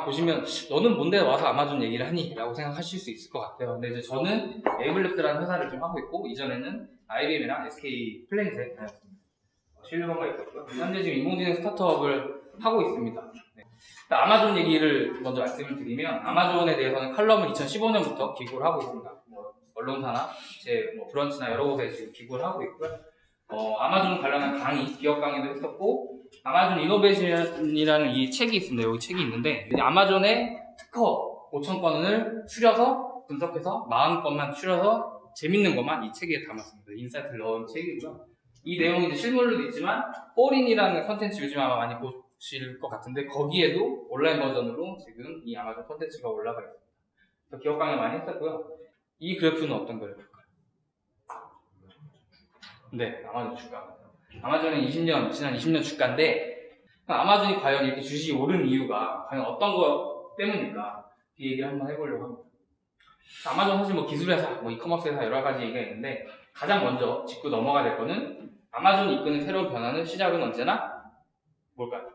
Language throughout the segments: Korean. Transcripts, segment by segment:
아마 보시면 너는 뭔데 와서 아마존 얘기를 하니? 라고 생각하실 수 있을 것 같아요. 근데 이제 저는 에이블랩스라는 회사를 좀 하고 있고, 이전에는 IBM이랑 SK 플레이스에 다녔습니다. 실무가 있었고요. 현재 지금 인공지능 스타트업을 하고 있습니다. 네. 아마존 얘기를 먼저 말씀을 드리면, 아마존에 대해서는 칼럼을 2015년부터 기고를 하고 있습니다. 언론사나 제 브런치나 여러 곳에 지금 기고를 하고 있고요. 아마존 관련한 강의, 기업 강의도 했었고, 아마존 이노베이션이라는 이 책이 있습니다. 여기 책이 있는데, 아마존의 특허 5,000건을 추려서 분석해서 40건만 추려서 재밌는 것만 이 책에 담았습니다. 인사이트를 넣은 책이고요. 이 내용이 이제 실물로도 있지만, 뽀린이라는 컨텐츠 요즘 아마 많이 보실 것 같은데, 거기에도 온라인 버전으로 지금 이 아마존 컨텐츠가 올라가 있습니다. 그래서 기업 강의 많이 했었고요. 이 그래프는 어떤 그래프일까요? 네, 아마존 주가. 아마존은 지난 20년 주가인데, 아마존이 과연 이렇게 주식이 오른 이유가 과연 어떤 것 때문일까? 이 얘기를 한번 해보려고 합니다. 아마존 사실 기술 회사, 이커머스 회사 여러 가지 얘기가 있는데, 가장 먼저 짚고 넘어가야 될 거는 아마존이 이끄는 새로운 변화는 시작은 언제나 뭘까요?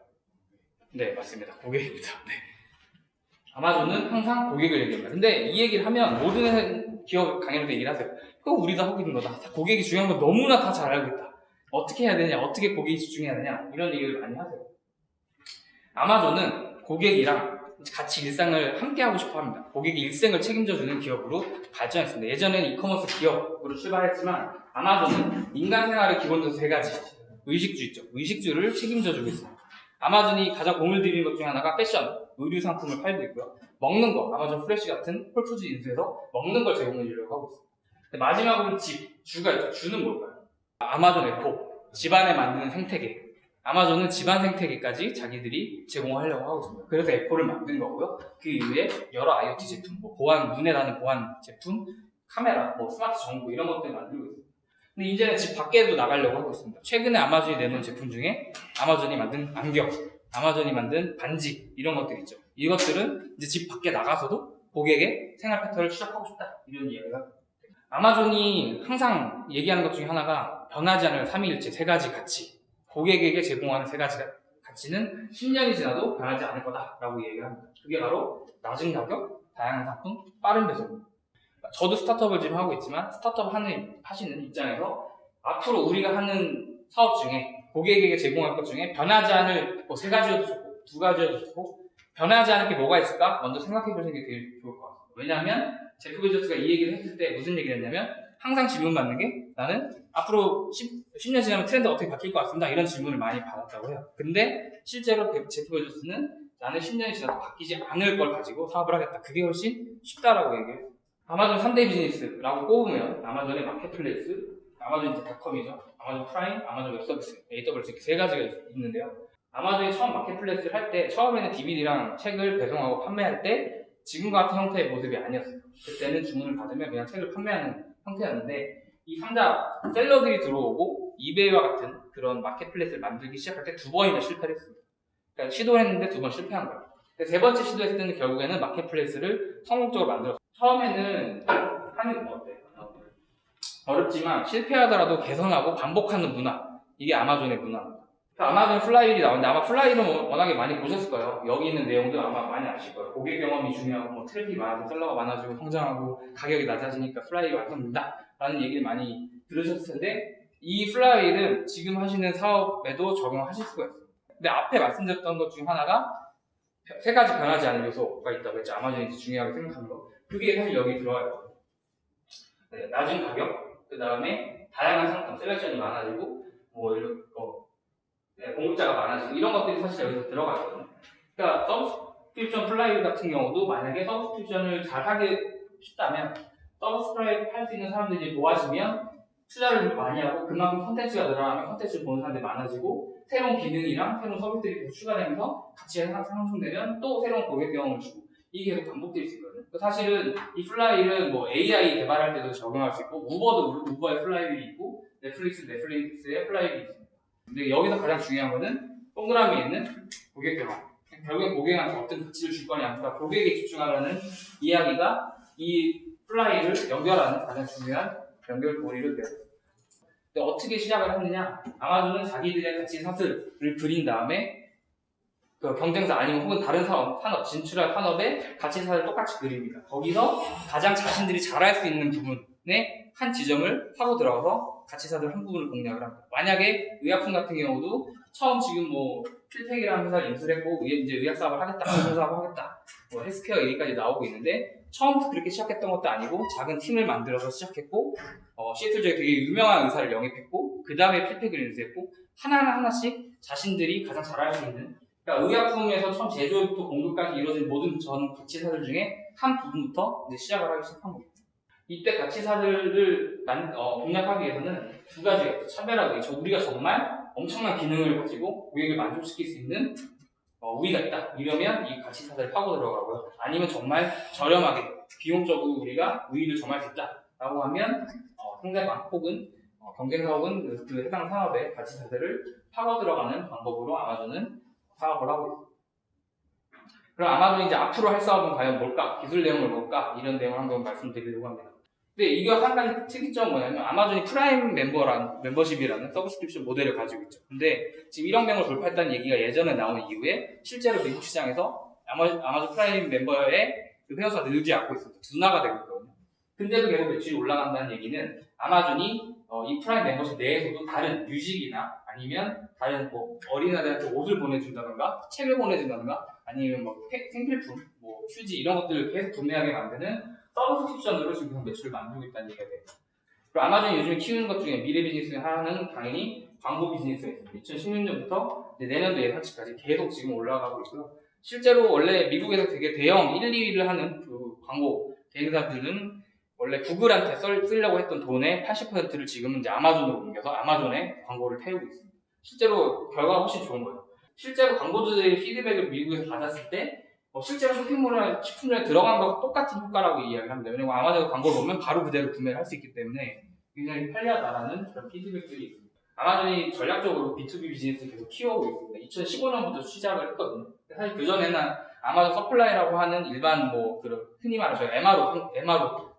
네, 맞습니다. 고객입니다. 네. 아마존은 항상 고객을 얘기합니다. 근데 이 얘기를 하면 모든 기업 강연에서 얘기를 하세요. 그거 우리도 하고 있는 거다. 고객이 중요한 건 너무나 다 잘 알고 있다. 어떻게 해야 되냐, 어떻게 고객이 집중해야 되냐, 이런 얘기를 많이 하세요. 아마존은 고객이랑 같이 일상을 함께 하고 싶어 합니다. 고객의 일생을 책임져주는 기업으로 발전했습니다. 예전에는 이커머스 기업으로 출발했지만, 아마존은 인간 생활의 기본적으로 3가지. 의식주 있죠. 의식주를 책임져주고 있습니다. 아마존이 가장 공을 들이는 것 중에 하나가 패션, 의류 상품을 팔고 있고요. 먹는 거, 아마존 프레쉬 같은 홀푸드 인수에서 먹는 걸 제공해 주려고 하고 있습니다. 마지막으로 주가 있죠. 주는 뭘까요? 아마존 에코, 집안에 만드는 생태계. 아마존은 집안 생태계까지 자기들이 제공하려고 하고 있습니다. 그래서 에코를 만든 거고요. 그 이후에 여러 IoT 제품, 눈에 닿는 보안 제품, 카메라, 스마트 정보 이런 것들을 만들고 있습니다. 근데 이제는 집 밖에도 나가려고 하고 있습니다. 최근에 아마존이 내놓은 제품 중에 아마존이 만든 안경, 아마존이 만든 반지 이런 것들 있죠. 이것들은 이제 집 밖에 나가서도 고객의 생활 패턴을 추적하고 싶다, 이런 이야기가. 아마존이 항상 얘기하는 것 중에 하나가 변하지 않을 삼위일체 3가지 가치, 고객에게 제공하는 3가지 가치는 10년이 지나도 변하지 않을 거다라고 얘기를 합니다. 그게 바로 낮은 가격, 다양한 상품, 빠른 배송입니다. 저도 스타트업을 지금 하고 있지만, 스타트업 하시는 입장에서 앞으로 우리가 하는 사업 중에 고객에게 제공할 것 중에 변하지 않을 3가지여도 좋고 2가지여도 좋고, 변하지 않을 게 뭐가 있을까 먼저 생각해 보시는 게 되게 좋을 것 같아요. 왜냐하면 제프 베조스가 이 얘기를 했을 때 무슨 얘기를 했냐면, 항상 질문받는 게, 나는 앞으로 10년 지나면 트렌드가 어떻게 바뀔 것 같습니다, 이런 질문을 많이 받았다고 해요. 근데 실제로 제프 베조스는 나는 10년이 지나도 바뀌지 않을 걸 가지고 사업을 하겠다, 그게 훨씬 쉽다라고 얘기해요. 아마존 3대 비즈니스라고 꼽으면 아마존의 마켓플레이스, 아마존 닷컴이죠, 아마존 프라임, 아마존 웹서비스, AWS, 이렇게 3가지가 있는데요. 아마존이 처음 마켓플레이스를 할 때, 처음에는 DVD랑 책을 배송하고 판매할 때 지금과 같은 형태의 모습이 아니었어요. 그때는 주문을 받으면 그냥 책을 판매하는 형태였는데, 이 3자 셀러들이 들어오고 이베이와 같은 그런 마켓플레이스를 만들기 시작할 때 2번이나 실패를 했습니다. 그러니까 시도를 했는데 2번 실패한 거예요. 3번째 시도했을 때는 결국에는 마켓플레이스를 성공적으로 만들었어요. 처음에는 하는 거 어때요? 어렵지만 실패하더라도 개선하고 반복하는 문화, 이게 아마존의 문화입니다. 아마존 플라이휠이 나오는데, 아마 플라이휠은 워낙에 많이 보셨을 거예요. 여기 있는 내용도 아마 많이 아실 거예요. 고객 경험이 중요하고 트래픽이 많아서 셀러가 많아지고 성장하고 가격이 낮아지니까 플라이휠이 완성된다 라는 얘기를 많이 들으셨을 텐데, 이 플라이휠은 지금 하시는 사업에도 적용하실 수가 있어요. 근데 앞에 말씀드렸던 것 중에 하나가 3가지 변하지 않는 요소가 있다고 했죠. 아마존이 중요하게 생각하는 거. 그게 사실 여기 들어와요. 네, 낮은 가격, 그 다음에 다양한 상품, 셀렉션이 많아지고, 이런 공급자가 많아지고, 이런 것들이 사실 여기서 들어가거든요. 그러니까 서브스크립션 플라이휠 같은 경우도 만약에 서브스크립션을 잘 하기 쉽다면, 서브스크라이브 할 수 있는 사람들이 모아지면 투자를 많이 하고, 그만큼 컨텐츠가 늘어나면 컨텐츠를 보는 사람들이 많아지고, 새로운 기능이랑 새로운 서비스들이 계속 추가되면서 가치가 상승되면 또 새로운 고객 경험을 주고, 이게 계속 반복될 수 있거든요. 사실은 이 플라이휠은 AI 개발할 때도 적용할 수 있고, 우버도 우버의 플라이휠이 있고, 넷플릭스의 플라이휠이 있습니다. 근데 여기서 가장 중요한 거는 동그라미에 있는 고객 경험. 결국엔 고객한테 어떤 가치를 줄 거냐, 그러니까 고객에 집중하라는 이야기가 이 플라이를 연결하는 가장 중요한 연결고리로 되어 있습니다. 어떻게 시작을 했느냐? 아마존은 자기들의 가치 사슬을 그린 다음에 그 경쟁사 아니면 혹은 다른 산업 진출할 산업의 가치사를 똑같이 그립니다. 거기서 가장 자신들이 잘할 수 있는 부분에 한 지점을 파고 들어가서 가치사들 한 부분을 공략을 합니다. 만약에 의약품 같은 경우도 처음 지금 뭐 필텍이라는 회사를 인수를 했고 이제 의학 사업을 하겠다, 의료 사업을 하겠다, 뭐 헬스케어 얘기까지 나오고 있는데 처음부터 그렇게 시작했던 것도 아니고 작은 팀을 만들어서 시작했고 시애틀주에 되게 유명한 의사를 영입했고 그 다음에 필텍을 인수했고 하나씩 자신들이 가장 잘할 수 있는 그러니까 의약품에서 처음 제조부터 공급까지 이루어진 모든 전 가치사들 중에 한 부분부터 이제 시작을 하기 시작한 겁니다. 이때 가치사들을 공략하기 위해서는 두 가지가 있어요. 차별화가 우리가 정말 엄청난 기능을 가지고 고객을 만족시킬 수 있는 우위가 있다. 이러면 이 가치사들을 파고 들어가고요. 아니면 정말 저렴하게 비용적으로 우리가 우위를 점할 수 있다라고 하면 상대방 혹은 경쟁사 혹은 그 해당 산업의 가치사들을 파고 들어가는 방법으로 아마존은 사업을 하고 있습니다. 그럼 아마존이 이제 앞으로 할 사업은 과연 뭘까? 기술 내용을 뭘까? 이런 내용을 한번 말씀드리려고 합니다. 근데 이게 한 가지 특이점은 뭐냐면 아마존이 프라임 멤버십이라는 서브스크립션 모델을 가지고 있죠. 근데 지금 1억 명을 돌파했다는 얘기가 예전에 나온 이후에 실제로 미국 시장에서 아마존 프라임 멤버의 그 회원수가 늘지 않고 있습니다. 둔화가 되고 있거든요. 근데도 계속 매출이 올라간다는 얘기는 아마존이 이 프라임 멤버십 내에서도 다른 뮤직이나 아니면 다른 뭐 어린아이들한테 옷을 보내준다던가 책을 보내준다던가 아니면 뭐 생필품, 뭐 휴지 이런 것들을 계속 구매하게 만드는 서브스크립션으로 지금 계속 매출을 만들고 있다는 얘기가 돼요. 그리고 아마존이 요즘에 키우는 것 중에 미래 비즈니스 하나는 당연히 광고 비즈니스가 있습니다. 2016년부터 내년도 예상치까지 계속 지금 올라가고 있고요. 실제로 원래 미국에서 되게 대형 1, 2위를 하는 그 광고 대행사들은 원래 구글한테 쓰려고 했던 돈의 80%를 지금은 이제 아마존으로 옮겨서 아마존에 광고를 태우고 있습니다. 실제로 결과가 훨씬 좋은 거예요. 실제로 광고주들의 피드백을 미국에서 받았을 때 실제로 쇼핑몰이나 식품점에 들어간 것과 똑같은 효과라고 이야기를 합니다. 왜냐면 아마존 광고를 보면 바로 그대로 구매를 할 수 있기 때문에 굉장히 편리하다라는 그런 피드백들이 있습니다. 아마존이 전략적으로 B2B 비즈니스를 계속 키워오고 있습니다. 2015년부터 시작을 했거든요. 사실 그전에는 아마존 서플라이라고 하는 일반 뭐 그런 흔히 말해서 MRO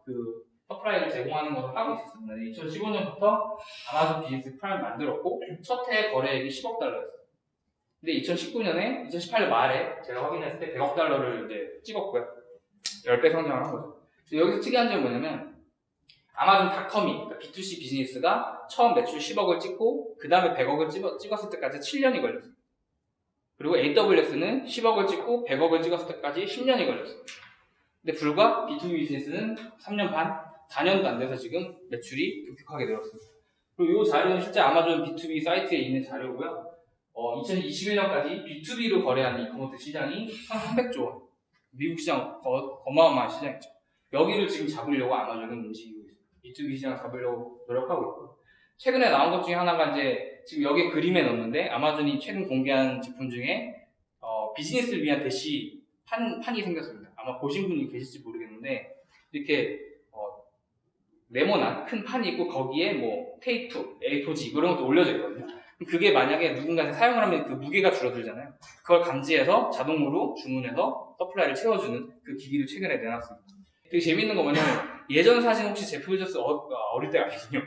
그 서플라이를 제공하는 것을 하고 있었습니다. 2015년부터 아마존 비즈니스 프라임 만들었고 첫 해 거래액이 10억 달러였어요. 근데 2019년에 2018년 말에 제가 확인했을 때 100억 달러를 이제 찍었고요. 10배 성장을 한 거죠. 여기서 특이한 점이 뭐냐면 아마존닷컴이 그러니까 B2C 비즈니스가 처음 매출 10억을 찍고 그 다음에 100억을 찍었을 때까지 7년이 걸렸어요. 그리고 AWS는 10억을 찍고 100억을 찍었을 때까지 10년이 걸렸어요. 근데 불과 B2B 비즈니스는 3년 반, 4년도 안 돼서 지금 매출이 급격하게 늘었습니다. 그리고 이 자료는 실제 아마존 B2B 사이트에 있는 자료고요. 2021년까지 B2B로 거래하는 이커머스 시장이 1,300조 원. 미국 시장 어마어마한 시장이죠. 여기를 지금 잡으려고 아마존은 움직이고 있습니다. B2B 시장 잡으려고 노력하고 있고요. 최근에 나온 것 중에 하나가 이제 지금 여기 그림에 넣었는데 아마존이 최근 공개한 제품 중에 비즈니스를 위한 대시 판이 생겼습니다. 아마 보신 분이 계실지 모르겠는데 이렇게 네모난 큰 판이 있고 거기에 뭐 테이프, A4지 이런 것도 올려져 있거든요. 그게 만약에 누군가한테 사용을 하면 그 무게가 줄어들잖아요. 그걸 감지해서 자동으로 주문해서 서플라이를 채워주는 그 기기를 최근에 내놨습니다. 되게 재밌는 거 뭐냐면 예전 사진 혹시 제프 베조스 어릴 때가 아니거든요.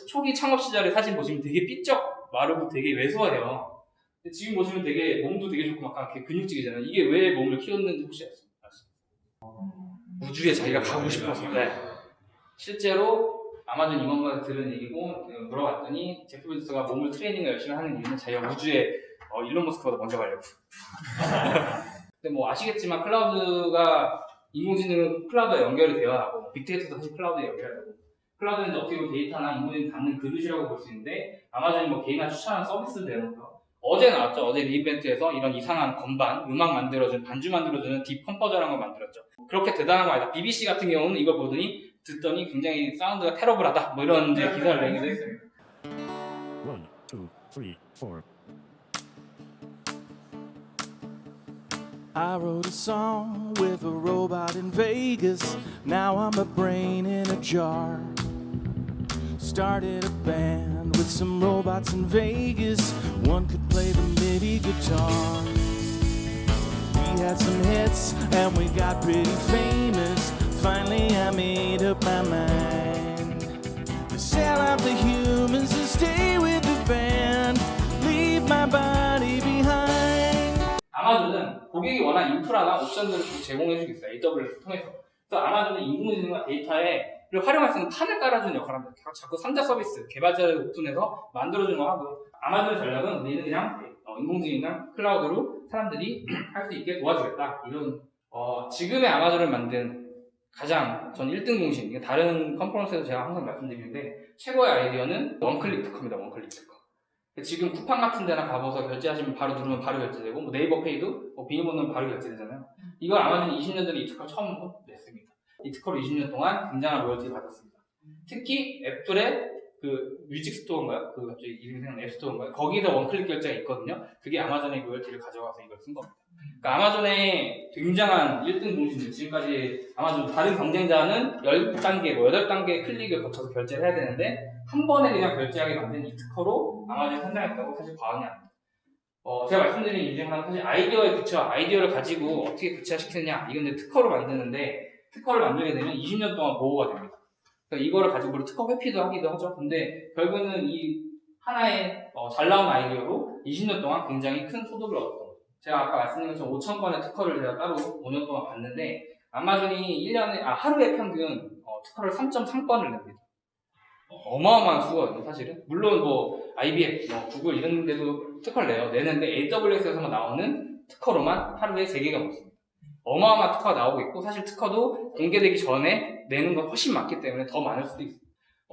초기 창업 시절의 사진 보시면 되게 삐쩍 마르고 되게 왜소해요. 근데 지금 보시면 되게 몸도 되게 좋고 막 이렇게 근육질이잖아요. 이게 왜 몸을 키웠는지 혹시 아시나요? 우주에 자기가 가고 싶어서. 네. 실제로 아마존 임원과 들은 얘기고 물어봤더니 제프 베조스가 몸을 트레이닝을 열심히 하는 이유는 자기가 우주에 일론 머스크보다 먼저 가려고. 근데 뭐 아시겠지만 클라우드가 인공지능 클라우드에 연결이 되어야 하고 빅데이터도 사실 클라우드에 연결해야 되고 클라우드는 어떻게 보면 데이터나 인공지능 담는 그릇이라고 볼 수 있는데 아마존이 뭐 개인한테 추천하는 서비스도 내놓고요. 어제 나왔죠. 어제 리이벤트에서 이런 이상한 건반, 음악 만들어주는, 반주 만들어주는 딥 컴포저라는 걸 만들었죠. 그렇게 대단한 거 아니다. BBC 같은 경우는 이걸 보더니 듣더니 굉장히 사운드가 테러블하다 뭐 이런 이제 기사를 내기도 했어요. 1, 2, 3, 4. I wrote a song with a robot in Vegas. Now I'm a brain in a jar. Started a band with some robots in Vegas. One could play the MIDI guitar. We had some hits and we got pretty famous. Finally I made up my mind to sell out the humans and stay with the band. Leave my body behind. 아마존은 고객이 원하는 인프라나 옵션들을 제공해주고 있어요. AWS 통해서. 그래서 아마존은 인공지능과 데이터를 활용할 수 있는 판을 깔아주는 역할을 합니다. 자꾸 3자 서비스, 개발자를 오픈해서 만들어주는 거 하고, 아마존의 전략은 우리는 그냥 인공지능이나 클라우드로 사람들이 할 수 있게 도와주겠다. 이런 지금의 아마존을 만든 가장 전 1등 공신, 이게 다른 컨퍼런스에서 제가 항상 말씀드리는데 최고의 아이디어는 원클릭 특허입니다. 원클릭 특허. 지금 쿠팡 같은 데나 가봐서 결제하시면 바로 누르면 바로 결제되고, 뭐 네이버 페이도 비밀번호는 바로 결제되잖아요. 이걸 아마존이 20년 전에 이 특허를 처음 냈습니다. 이 특허로 20년 동안 굉장한 로열티를 받았습니다. 특히 앱들의 그 뮤직 스토어인가요? 그 갑자기 이름이 생각나는 앱 스토어인가요? 거기서 원클릭 결제가 있거든요. 그게 아마존의 로열티를 가져가서 이걸 쓴 겁니다. 그러니까 아마존의 굉장한 1등 공신들, 지금까지 아마존 다른 경쟁자는 10단계, 8단계 클릭을 거쳐서 결제를 해야 되는데 한 번에 그냥 결제하게 만든 이 특허로 아마존이 성장했다고 사실 과언이 아닙니다. 제가 말씀드린 이유 중에 하나는 사실 아이디어를 가지고 어떻게 구체화시키느냐, 이건 이제 특허로 만드는데, 특허를 만들게 되면 20년 동안 보호가 됩니다. 그러니까 이거를 가지고 특허 회피도 하기도 하죠. 근데 결국은 이 하나의 잘 나온 아이디어로 20년 동안 굉장히 큰 소득을 얻었던 거죠. 제가 아까 말씀드린 것처럼 5,000건의 특허를 제가 따로 5년 동안 봤는데, 아마존이 하루에 평균 특허를 3.3건을 냅니다. 어마어마한 수거예요, 사실은. 물론 IBM, 구글 이런 데도 특허를 내는데 AWS에서만 나오는 특허로만 하루에 3개가 넘습니다. 어마어마한 특허가 나오고 있고, 사실 특허도 공개되기 전에 내는 건 훨씬 많기 때문에 더 많을 수도 있습니다.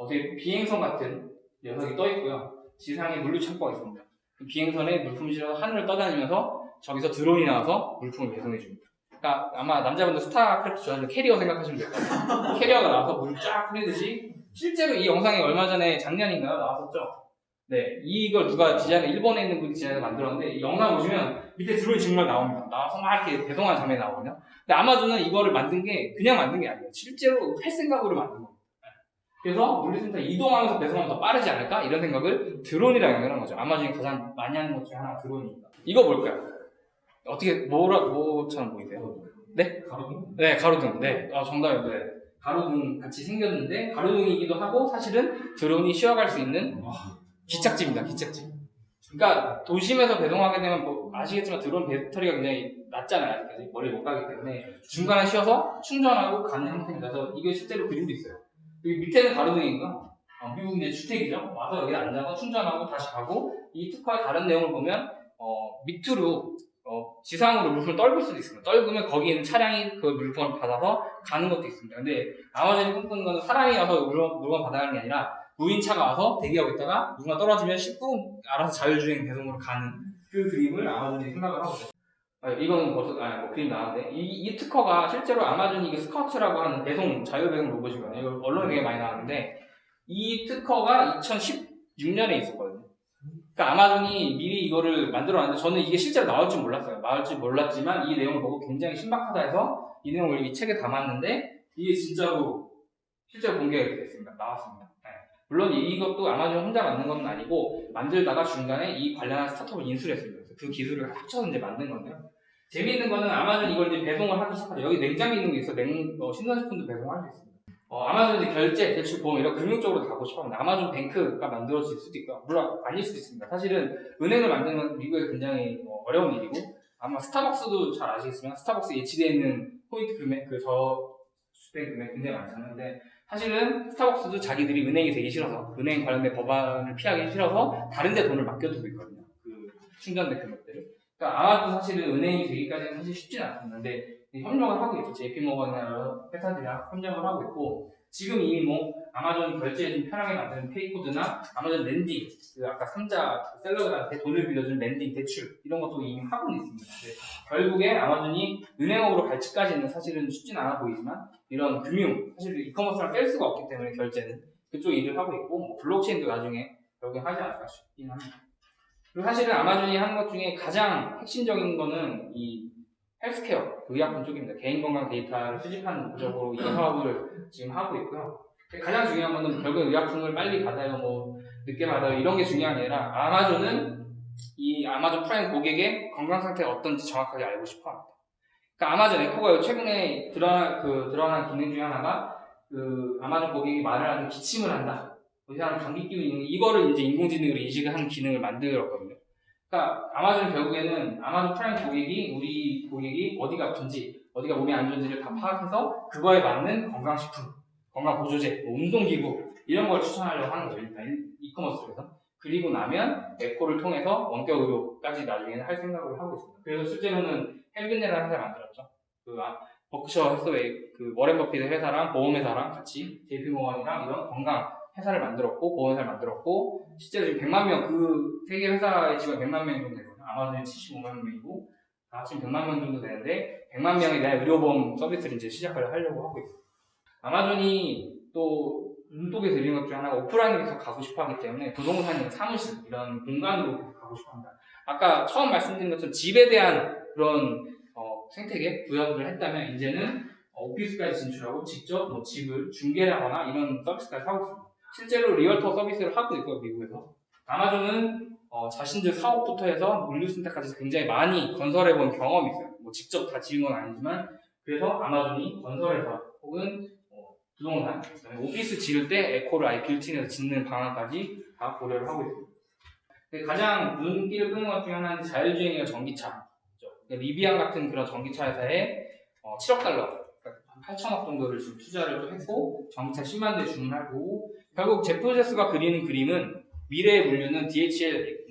되게 비행선 같은 녀석이 떠 있고요. 지상에 물류 창고가 있습니다. 비행선에 물품을 실어서 하늘을 떠다니면서 저기서 드론이 나와서 물품을 배송해 줍니다. 그러니까 아마 남자분들 스타크래프트 좋아하는 캐리어 생각하시면 될 것 같아요. 캐리어가 나와서 물을 쫙 뿌리듯이, 실제로 이 영상이 얼마 전에 작년인가요? 나왔었죠? 네, 이걸 누가 일본에 있는 분이 디자인을 만들었는데, 이 영상 보시면 밑에 드론이 정말 나옵니다. 나와서 막 이렇게 배송하는 장면이 나오거든요. 근데 아마존은 이거를 만든 게 그냥 만든 게 아니에요. 실제로 할 생각으로 만든 겁니다. 그래서 물류센터 이동하면서 배송하면 더 빠르지 않을까? 이런 생각을 드론이랑 연결한 거죠. 아마존이 가장 많이 하는 것 중에 하나가 드론입니다. 이거 뭘까요? 어떻게, 뭐처럼 보이세요? 네? 가로등? 네, 가로등. 네. 정답입니다. 네. 가로등 같이 생겼는데, 가로등이기도 하고, 사실은 드론이 쉬어갈 수 있는 기착지입니다. 기착지. 그러니까 도심에서 배송하게 되면 아시겠지만 드론 배터리가 굉장히 낮잖아요. 아직까지 멀리 못 가기 때문에 중간에 쉬어서 충전하고 가는 형태입니다. 그래서 이게 실제로 그림도 있어요. 여기 밑에는 가로등이고요. 미국 이제 주택이죠. 와서 여기 앉아서 충전하고 다시 가고, 이 특허의 다른 내용을 보면 밑으로 지상으로 물품을 떨굴 수도 있습니다. 떨구면 거기에 있는 차량이 그 물품을 받아서 가는 것도 있습니다. 근데 아마존이 꿈꾸는 건 사람이 와서 물건 받아가는 게 아니라 무인차가 와서 대기하고 있다가 누가 떨어지면 10분 알아서 자율주행 배송으로 가는 그 그림을 아마존이 생각을 하고 있어요. 이거는 벌써 그림 나왔는데, 이 특허가 실제로 아마존이 이게 스카우트라고 하는 자율 배송 로봇이거든요. 이거 언론에 되게 많이 나왔는데, 이 특허가 2016년에 있었거든요. 그러니까 아마존이 미리 이거를 만들어놨는데, 저는 이게 실제로 나올 줄 몰랐어요. 나올 줄 몰랐지만 이 내용을 보고 굉장히 신박하다 해서 이 내용을 이 책에 담았는데, 이게 실제로 공개가 됐습니다. 나왔습니다. 물론 이것도 아마존 혼자 만든 건 아니고, 만들다가 중간에 이 관련한 스타트업을 인수했습니다. 그래서 그 기술을 합쳐서 이제 만든 건데요. 재미있는 거는 아마존 이걸 이제 배송을 하기 시작하죠. 여기 냉장고 있는 게 있어. 신선식품도 배송할 수 있습니다. 아마존 이제 결제, 대출, 보험 이런 금융 쪽으로 가고 싶어 합니다. 아마존 뱅크가 만들어질 수도 있고요. 물론 아닐 수도 있습니다. 사실은 은행을 만드는 건 미국에서 굉장히 어려운 일이고, 아마 스타벅스도 잘 아시겠지만 스타벅스 예치되어 있는 포인트 금액, 수수बैंक 금액 굉장히 많잖아요. 근데 사실은 스타벅스도 자기들이 은행이 되기 싫어서, 은행 관련된 법안을 피하기 싫어서 다른 데 돈을 맡겨두고 있거든요. 그 충전된 금액들을. 그러니까 아마도 사실은 은행이 되기까지는 사실 쉽지는 않습니다. 근데 협력을 하고 있죠. JP모건이나 회사들이랑 협력을 하고 있고, 지금 이미 아마존 결제에 좀 편하게 만드는 페이코드나 아마존 랜딩, 아까 3자 셀러들한테 돈을 빌려주는 랜딩, 대출 이런 것도 이미 하고는 있습니다. 결국에 아마존이 은행업으로 갈지까지는 사실은 쉽진 않아 보이지만, 이런 금융, 사실 이커머스랑 뺄 수가 없기 때문에 결제는 그쪽 일을 하고 있고, 블록체인도 나중에 결국에 하지 않을까 싶긴 합니다. 그리고 사실은 아마존이 하는 것 중에 가장 핵심적인 거는 이 헬스케어, 의약품 쪽입니다. 개인건강 데이터를 수집하는 목적으로 이 사업을 지금 하고 있고요. 가장 중요한 거는 결국 의약품을 빨리 받아요, 늦게 받아요, 이런 게 중요한 게 아니라, 아마존은 이 아마존 프라임 고객의 건강 상태가 어떤지 정확하게 알고 싶어 합니다. 그러니까 아마존 에코가 최근에 드러난 기능 중에 하나가, 아마존 고객이 말을 하는데 기침을 한다. 이 사람 감기 기운이 있는, 이거를 이제 인공지능으로 인식을 하는 기능을 만들었거든요. 그러니까 아마존 결국에는 아마존 프라임 고객이 우리 고객이 어디가 아픈지 어디가 몸에 안 좋은지를 다 파악해서 그거에 맞는 건강식품, 건강보조제, 뭐 운동기구 이런 걸 추천하려고 하는 거죠. 일단 이커머스에서. 그리고 나면 에코를 통해서 원격 의료까지 나중에는 할 생각을 하고 있습니다. 그래서 실제로는 헬빈이라는 회사를 만들었죠. 버크셔 해서웨이, 워렌 버핏 회사랑 보험회사랑 같이 JP모건이랑 이런 건강 회사를 만들었고 보험회사를 만들었고 실제로 지금 100만 명, 세계 회사의 직원 100만 명 정도 되거든요. 아마존이 75만 명이고 다 합치면 100만 명 정도 되는데 100만 명에 대한 의료보험 서비스를 이제 시작을 하려고 하고 있어요. 아마존이 또 눈독에 들이는 것 중에 하나가 오프라인에 계속 가고 싶어 하기 때문에 부동산이나 사무실 이런 공간으로 계속 가고 싶어 합니다. 아까 처음 말씀드린 것처럼 집에 대한 그런 생태계 구현을 했다면 이제는 오피스까지 진출하고 직접 뭐 집을 중개를 하거나 이런 서비스까지 하고 있습니다. 실제로 리얼터 서비스를 하고 있고요, 미국에서. 아마존은 자신들 사업부터 해서 물류 생태까지 굉장히 많이 건설해본 경험이 있어요. 뭐 직접 다 지은 건 아니지만 그래서 아마존이 건설회사 혹은 부동산, 오피스 지을 때 에코를 아예 빌트인해서 짓는 방안까지 다 고려를 하고 있습니다. 가장 눈길을 끄는 것 중에 하나는 자율주행이나 전기차. 리비안 같은 그런 전기차 회사에 7억 달러, 그러니까 한 8천억 정도를 지금 투자를 또 했고 전기차 10만 대 주문하고 결국 제프 베조스가 그리는 그림은 미래의 물류는 DHL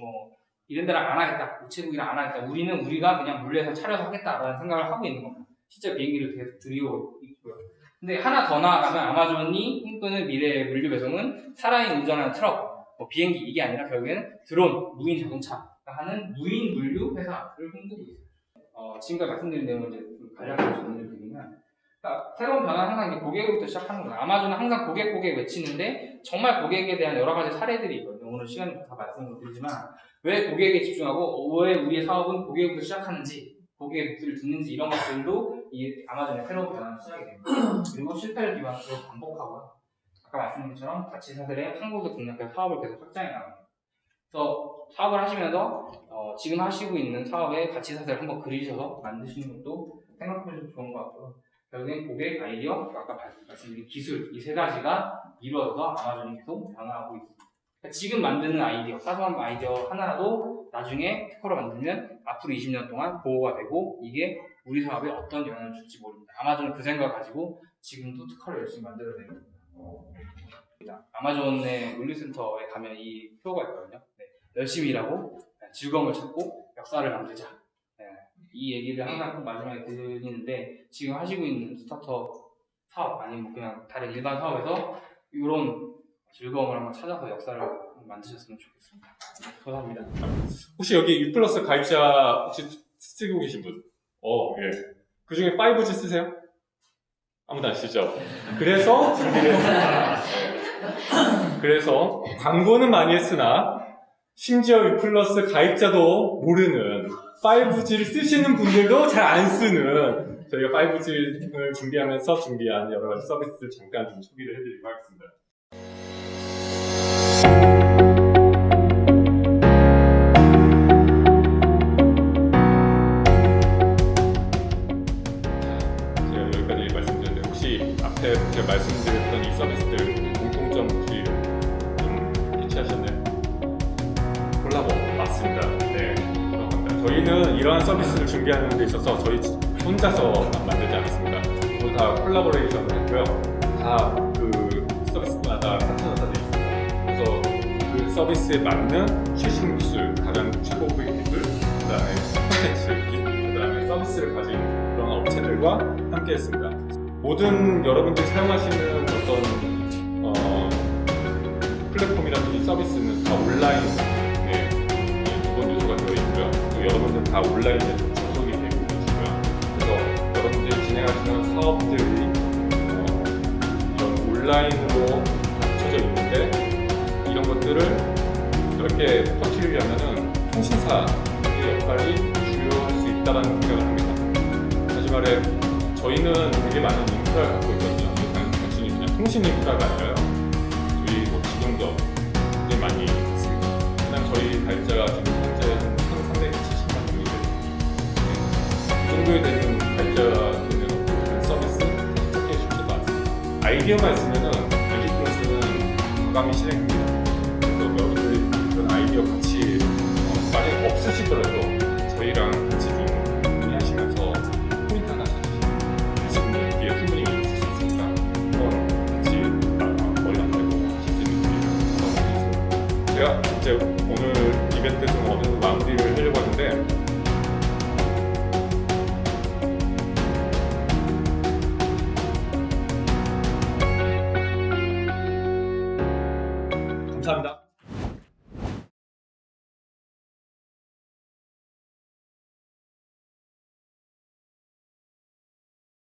이런 데랑 안 하겠다, 우체국이랑 안 하겠다. 우리가 그냥 물류에서 차려서 하겠다라는 생각을 하고 있는 겁니다. 실제 비행기를 계속 들이오고 있고요. 근데 하나 더 나아가면 아마존이 꿈꾸는 미래의 물류 배송은 사람이 운전하는 트럭, 비행기 이게 아니라 결국에는 드론, 무인 자동차가 하는 무인 물류 회사를 꿈꾸고 있어요. 지금까지 말씀드린 내용을 이제 간략하게 정리를 드리면, 그러니까 새로운 변화는 항상 이제 고객으로부터 시작하는 거예요. 아마존은 항상 고객 외치는데 정말 고객에 대한 여러 가지 사례들이 있거든요. 오늘 시간이 다 말씀을 드리지만 왜 고객에 집중하고 왜 우리의 사업은 고객으로부터 시작하는지, 고객의 목소리를 듣는지 이런 것들도 이 아마존의 새로운 변화는 시작이 됩니다. 그리고 실패를 기반으로 반복하고요. 아까 말씀드린 것처럼 가치사들의 한국에 공략해서 사업을 계속 확장해 나갑니다. 그래서 사업을 하시면서 지금 하시고 있는 사업의 가치사들을 한번 그리셔서 만드시는 것도 생각해보시면 좋은 것 같고요. 결국엔 고객, 아이디어, 아까 말씀드린 기술 이 세 가지가 이루어져서 아마존이 계속 변화하고 있습니다. 그러니까 지금 만드는 아이디어, 사소한 아이디어 하나라도 나중에 특허로 만들면 앞으로 20년 동안 보호가 되고 이게 우리 사업에 어떤 영향을 줄지 모릅니다. 아마존은 그 생각을 가지고 지금도 특허를 열심히 만들어내고 있습니다. 아마존의 물류센터에 가면 이 표가 있거든요. 열심히 일하고 즐거움을 찾고 역사를 만들자. 이 얘기를 항상 마지막에 드리는데 지금 하시고 있는 스타트업 사업 아니면 그냥 다른 일반 사업에서 이런 즐거움을 한번 찾아서 역사를 만드셨으면 좋겠습니다. 감사합니다. 혹시 여기 유플러스 가입자 혹시 쓰고 계신 분? 예. 그 중에 5G 쓰세요? 아무도 안 쓰죠? 그래서 준비를 했습니다. 그래서 광고는 많이 했으나 심지어 유플러스 가입자도 모르는 5G를 쓰시는 분들도 잘 안 쓰는 저희가 5G를 준비하면서 준비한 여러 가지 서비스를 잠깐 좀 소개를 해드리도록 하겠습니다. 제가 여기까지 말씀드렸는데 혹시 앞에 제가 말씀드렸던 이 서비스들 공통점 혹시 좀 캐치하셨나요? 콜라보 맞습니다. 네, 콜라보입니다. 저희는 이러한 서비스를 준비하는 데 있어서 저희 혼자서 만들지 않았습니다. 모두 다 콜라보레이션을 했고요. 다 그 서비스마다 파트너사들이 있습니다. 그래서 그 서비스에 맞는 최신 기술, 가장 최고의 기술, 그 다음에 콘텐츠 기술, 그 다음에 서비스를 가진 그런 업체들과 함께 했습니다. 모든 여러분들이 사용하시는 어떤 플랫폼이라든지 서비스는 다 온라인에 기본 요소가 되어 있고요. 또 여러분들 다 온라인에 접속이 되고 계시고요. 그래서 여러분들이 진행하시는 사업들이 이런 온라인으로 갖춰져 있는데 이런 것들을 넓게 퍼뜨리려면은 통신사의 역할이 중요할 수 있다는 생각을 합니다. 다시 말해 저희는 되게 많은 인프라를 갖고 있거든요. 단순히 그냥 통신 인프라가 아니라요. 저희 지금도 굉장히 많이 있습니다. 일단 저희 가입자가 지금 현재 한 370만 명이 됩니다. 그 정도에 되는 가입자가 되는 서비스 찾기 쉽지도 않습니다. 아이디어가 있으면은 LG 플러스는 과감히 실행합니다. 그래서 여러분들이 그런 아이디어 같이 만약에 없을 이제 오늘 이벤트 좀 어느 정도 마무리를 하려고 하는데